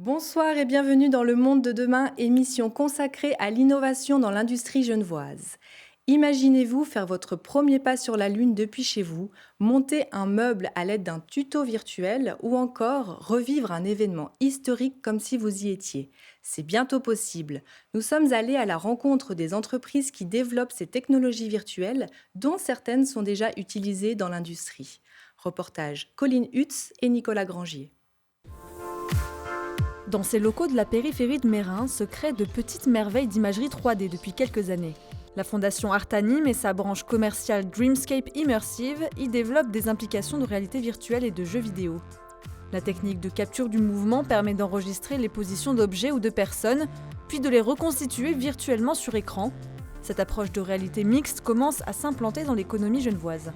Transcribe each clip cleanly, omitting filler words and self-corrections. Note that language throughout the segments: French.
Bonsoir et bienvenue dans Le Monde de demain, émission consacrée à l'innovation dans l'industrie genevoise. Imaginez-vous faire votre premier pas sur la Lune depuis chez vous, monter un meuble à l'aide d'un tuto virtuel ou encore revivre un événement historique comme si vous y étiez. C'est bientôt possible. Nous sommes allés à la rencontre des entreprises qui développent ces technologies virtuelles, dont certaines sont déjà utilisées dans l'industrie. Reportage Colline Hutz et Nicolas Grangier. Dans ces locaux de la périphérie de Meyrin se créent de petites merveilles d'imagerie 3D depuis quelques années. La fondation Artanim et sa branche commerciale Dreamscape Immersive y développent des implications de réalité virtuelle et de jeux vidéo. La technique de capture du mouvement permet d'enregistrer les positions d'objets ou de personnes, puis de les reconstituer virtuellement sur écran. Cette approche de réalité mixte commence à s'implanter dans l'économie genevoise.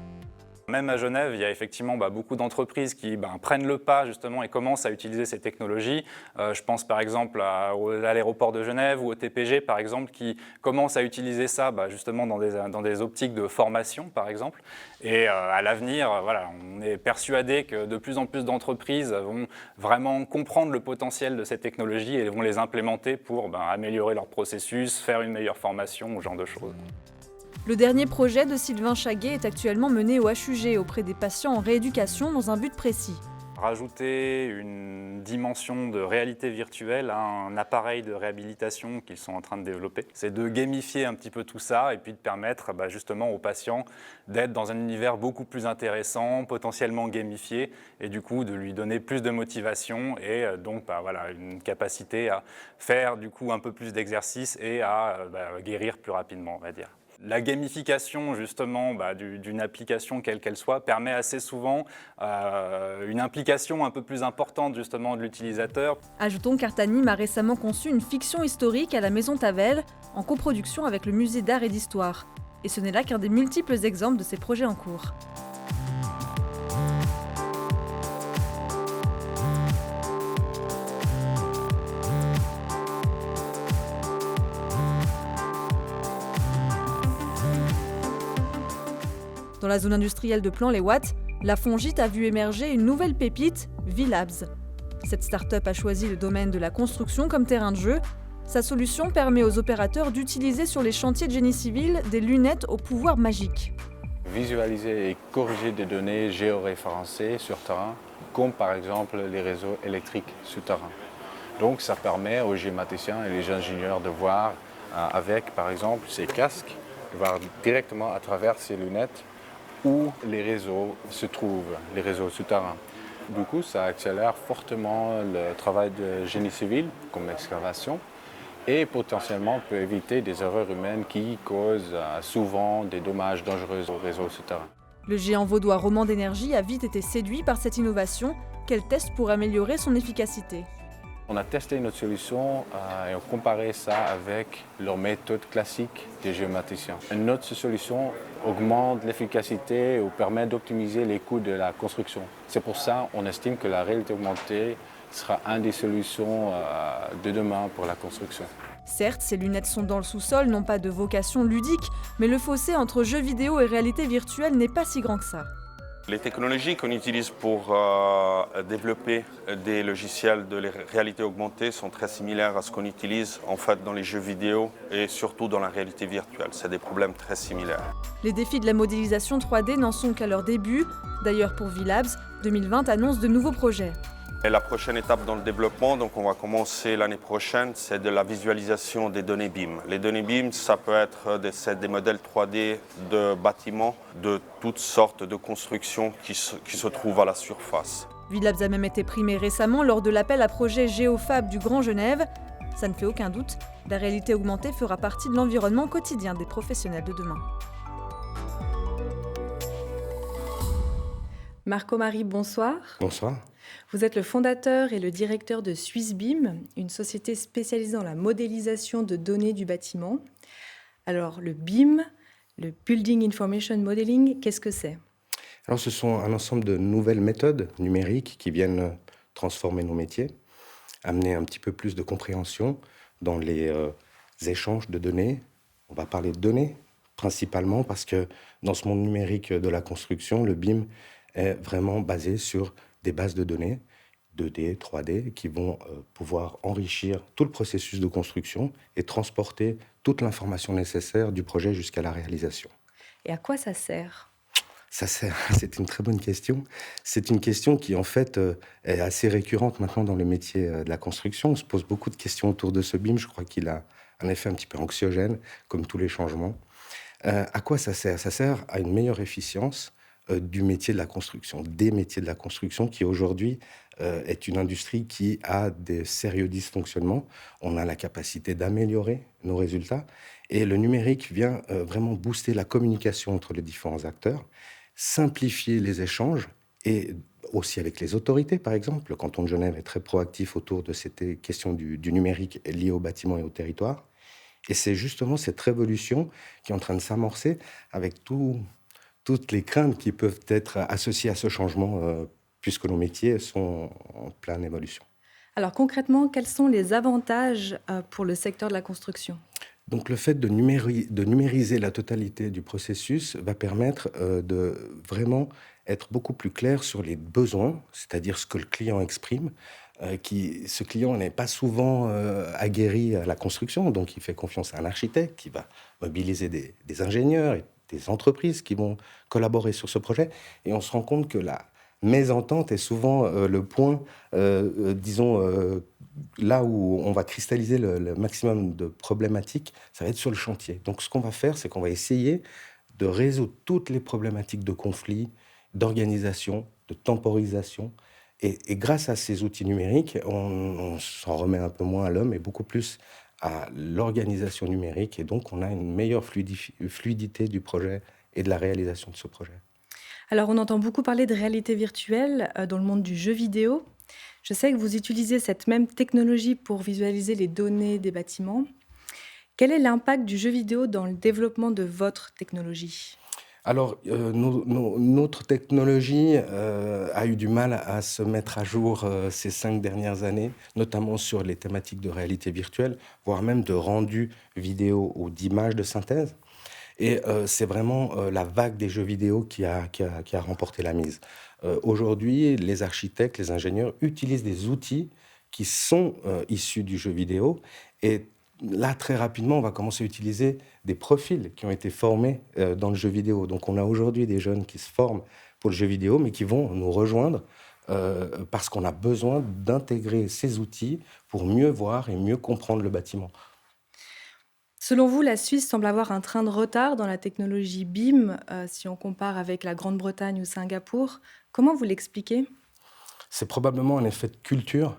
Même à Genève, il y a effectivement beaucoup d'entreprises qui prennent le pas justement et commencent à utiliser ces technologies. Je pense par exemple à l'aéroport de Genève ou au TPG par exemple qui commencent à utiliser ça justement dans des optiques de formation par exemple. Et à l'avenir, on est persuadé que de plus en plus d'entreprises vont vraiment comprendre le potentiel de ces technologies et vont les implémenter pour améliorer leur processus, faire une meilleure formation, ce genre de choses. Le dernier projet de Sylvain Chaguet est actuellement mené au HUG auprès des patients en rééducation dans un but précis. Rajouter une dimension de réalité virtuelle à un appareil de réhabilitation qu'ils sont en train de développer. C'est de gamifier un petit peu tout ça et puis de permettre justement aux patients d'être dans un univers beaucoup plus intéressant, potentiellement gamifié et du coup de lui donner plus de motivation et donc une capacité à faire du coup un peu plus d'exercice et à guérir plus rapidement, on va dire. La gamification justement d'une application quelle qu'elle soit permet assez souvent une implication un peu plus importante justement de l'utilisateur. Ajoutons qu'Artanim a récemment conçu une fiction historique à la Maison Tavel en coproduction avec le Musée d'art et d'histoire. Et ce n'est là qu'un des multiples exemples de ces projets en cours. Dans la zone industrielle de Plan-les-Ouates, la Fongite a vu émerger une nouvelle pépite, V-Labs. Cette start-up a choisi le domaine de la construction comme terrain de jeu. Sa solution permet aux opérateurs d'utiliser sur les chantiers de génie civil des lunettes au pouvoir magique. Visualiser et corriger des données géoréférencées sur terrain, comme par exemple les réseaux électriques souterrains. Donc ça permet aux géomaticiens et les ingénieurs de voir avec par exemple ces casques, de voir directement à travers ces lunettes où les réseaux se trouvent, les réseaux souterrains. Du coup, ça accélère fortement le travail de génie civil, comme l'excavation, et potentiellement peut éviter des erreurs humaines qui causent souvent des dommages dangereux aux réseaux souterrains. Le géant vaudois Roman d'énergie a vite été séduit par cette innovation qu'elle teste pour améliorer son efficacité. On a testé notre solution et on comparait ça avec leur méthode classique des géomaticiens. Notre solution augmente l'efficacité ou permet d'optimiser les coûts de la construction. C'est pour ça qu'on estime que la réalité augmentée sera une des solutions de demain pour la construction. Certes, ces lunettes sont dans le sous-sol, n'ont pas de vocation ludique, mais le fossé entre jeux vidéo et réalité virtuelle n'est pas si grand que ça. Les technologies qu'on utilise pour développer des logiciels de réalité augmentée sont très similaires à ce qu'on utilise en fait dans les jeux vidéo et surtout dans la réalité virtuelle. C'est des problèmes très similaires. Les défis de la modélisation 3D n'en sont qu'à leur début. D'ailleurs, pour V-Labs, 2020 annonce de nouveaux projets. Et la prochaine étape dans le développement, donc on va commencer l'année prochaine, c'est de la visualisation des données BIM. Les données BIM, ça peut être des modèles 3D de bâtiments, de toutes sortes de constructions qui se trouvent à la surface. V-Labs a même été primé récemment lors de l'appel à projet GeoFab du Grand Genève. Ça ne fait aucun doute, la réalité augmentée fera partie de l'environnement quotidien des professionnels de demain. Marco-Marie, bonsoir. Bonsoir. Vous êtes le fondateur et le directeur de SwissBIM, une société spécialisée dans la modélisation de données du bâtiment. Alors, le BIM, le Building Information Modeling, qu'est-ce que c'est ? Alors, ce sont un ensemble de nouvelles méthodes numériques qui viennent transformer nos métiers, amener un petit peu plus de compréhension dans les échanges de données. On va parler de données, principalement parce que dans ce monde numérique de la construction, le BIM est vraiment basé sur des bases de données, 2D, 3D, qui vont pouvoir enrichir tout le processus de construction et transporter toute l'information nécessaire du projet jusqu'à la réalisation. Et à quoi ça sert? Ça sert, c'est une très bonne question. C'est une question qui, en fait, est assez récurrente maintenant dans le métier de la construction. On se pose beaucoup de questions autour de ce BIM. Je crois qu'il a un effet un petit peu anxiogène, comme tous les changements. À quoi ça sert? Ça sert à une meilleure efficience du métier de la construction, des métiers de la construction qui aujourd'hui est une industrie qui a des sérieux dysfonctionnements. On a la capacité d'améliorer nos résultats et le numérique vient vraiment booster la communication entre les différents acteurs, simplifier les échanges et aussi avec les autorités, par exemple. Le canton de Genève est très proactif autour de cette question du numérique lié au bâtiment et au territoire. Et c'est justement cette révolution qui est en train de s'amorcer avec toutes les craintes qui peuvent être associées à ce changement, puisque nos métiers sont en pleine évolution. Alors concrètement, quels sont les avantages pour le secteur de la construction? Donc le fait de numériser la totalité du processus va permettre de vraiment être beaucoup plus clair sur les besoins, c'est-à-dire ce que le client exprime. Ce client n'est pas souvent aguerri à la construction, donc il fait confiance à un architecte qui va mobiliser des ingénieurs et des entreprises qui vont collaborer sur ce projet. Et on se rend compte que la mésentente est souvent le point, disons, là où on va cristalliser le maximum de problématiques, ça va être sur le chantier. Donc ce qu'on va faire, c'est qu'on va essayer de résoudre toutes les problématiques de conflit, d'organisation, de temporisation. Et grâce à ces outils numériques, on s'en remet un peu moins à l'homme et beaucoup plus à l'organisation numérique. Et donc, on a une meilleure fluidité du projet et de la réalisation de ce projet. Alors on entend beaucoup parler de réalité virtuelle dans le monde du jeu vidéo. Je sais que vous utilisez cette même technologie pour visualiser les données des bâtiments. Quel est l'impact du jeu vidéo dans le développement de votre technologie? Alors, notre technologie a eu du mal à se mettre à jour ces 5 dernières années, notamment sur les thématiques de réalité virtuelle, voire même de rendu vidéo ou d'images de synthèse. Et c'est vraiment la vague des jeux vidéo qui a remporté la mise. Aujourd'hui, les architectes, les ingénieurs utilisent des outils qui sont issus du jeu vidéo. Et là, très rapidement, on va commencer à utiliser des profils qui ont été formés dans le jeu vidéo. Donc on a aujourd'hui des jeunes qui se forment pour le jeu vidéo, mais qui vont nous rejoindre parce qu'on a besoin d'intégrer ces outils pour mieux voir et mieux comprendre le bâtiment. Selon vous, la Suisse semble avoir un train de retard dans la technologie BIM, si on compare avec la Grande-Bretagne ou Singapour. Comment vous l'expliquez? C'est probablement un effet de culture,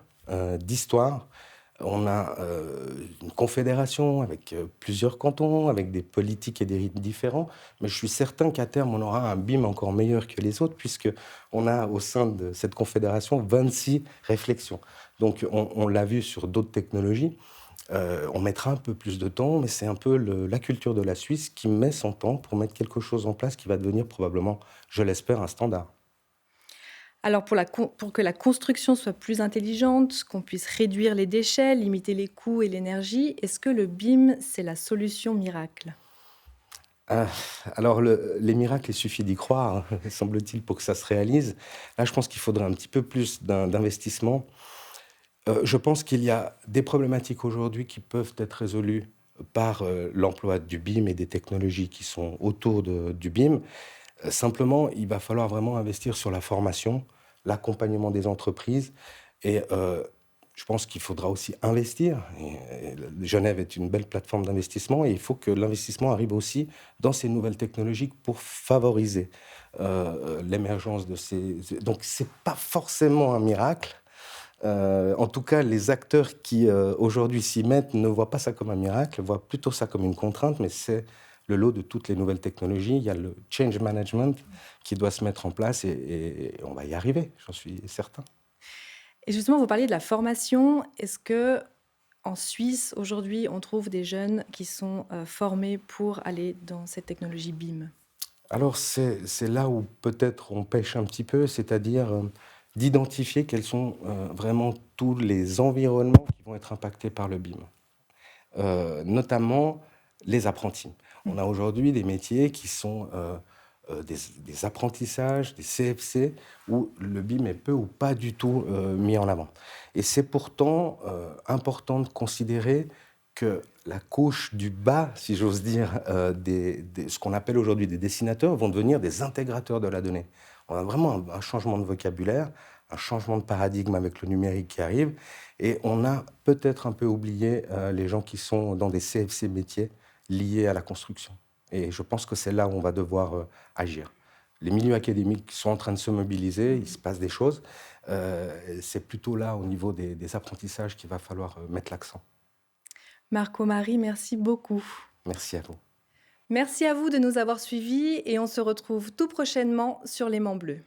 d'histoire. On a une confédération avec plusieurs cantons, avec des politiques et des rythmes différents. Mais je suis certain qu'à terme, on aura un BIM encore meilleur que les autres, puisqu'on a au sein de cette confédération 26 réflexions. Donc on l'a vu sur d'autres technologies. On mettra un peu plus de temps, mais c'est un peu la culture de la Suisse qui met son temps pour mettre quelque chose en place qui va devenir probablement, je l'espère, un standard. Alors pour que la construction soit plus intelligente, qu'on puisse réduire les déchets, limiter les coûts et l'énergie, est-ce que le BIM, c'est la solution miracle? Ah, alors, les miracles, il suffit d'y croire, hein, semble-t-il, pour que ça se réalise. Là, je pense qu'il faudrait un petit peu plus d'investissement. Je pense qu'il y a des problématiques aujourd'hui qui peuvent être résolues par l'emploi du BIM et des technologies qui sont autour du BIM. Simplement, il va falloir vraiment investir sur la formation, l'accompagnement des entreprises et je pense qu'il faudra aussi investir. Genève est une belle plateforme d'investissement et il faut que l'investissement arrive aussi dans ces nouvelles technologies pour favoriser l'émergence de ces... Donc, ce n'est pas forcément un miracle. En tout cas, les acteurs qui aujourd'hui s'y mettent ne voient pas ça comme un miracle, voient plutôt ça comme une contrainte, mais c'est le lot de toutes les nouvelles technologies. Il y a le change management qui doit se mettre en place et on va y arriver, j'en suis certain. Et justement, vous parliez de la formation. Est-ce que en Suisse, aujourd'hui, on trouve des jeunes qui sont formés pour aller dans cette technologie BIM? Alors, c'est là où peut-être on pêche un petit peu, c'est-à-dire d'identifier quels sont vraiment tous les environnements qui vont être impactés par le BIM, notamment les apprentis. On a aujourd'hui des métiers qui sont des apprentissages, des CFC, où le BIM est peu ou pas du tout mis en avant. Et c'est pourtant important de considérer que la couche du bas, si j'ose dire, ce qu'on appelle aujourd'hui des dessinateurs, vont devenir des intégrateurs de la donnée. On a vraiment un changement de vocabulaire, un changement de paradigme avec le numérique qui arrive, et on a peut-être un peu oublié les gens qui sont dans des CFC métiers liés à la construction. Et je pense que c'est là où on va devoir agir. Les milieux académiques sont en train de se mobiliser, il se passe des choses. C'est plutôt là, au niveau des apprentissages, qu'il va falloir mettre l'accent. Marco-Marie, merci beaucoup. Merci à vous. Merci à vous de nous avoir suivis et on se retrouve tout prochainement sur l'Aimant Bleu.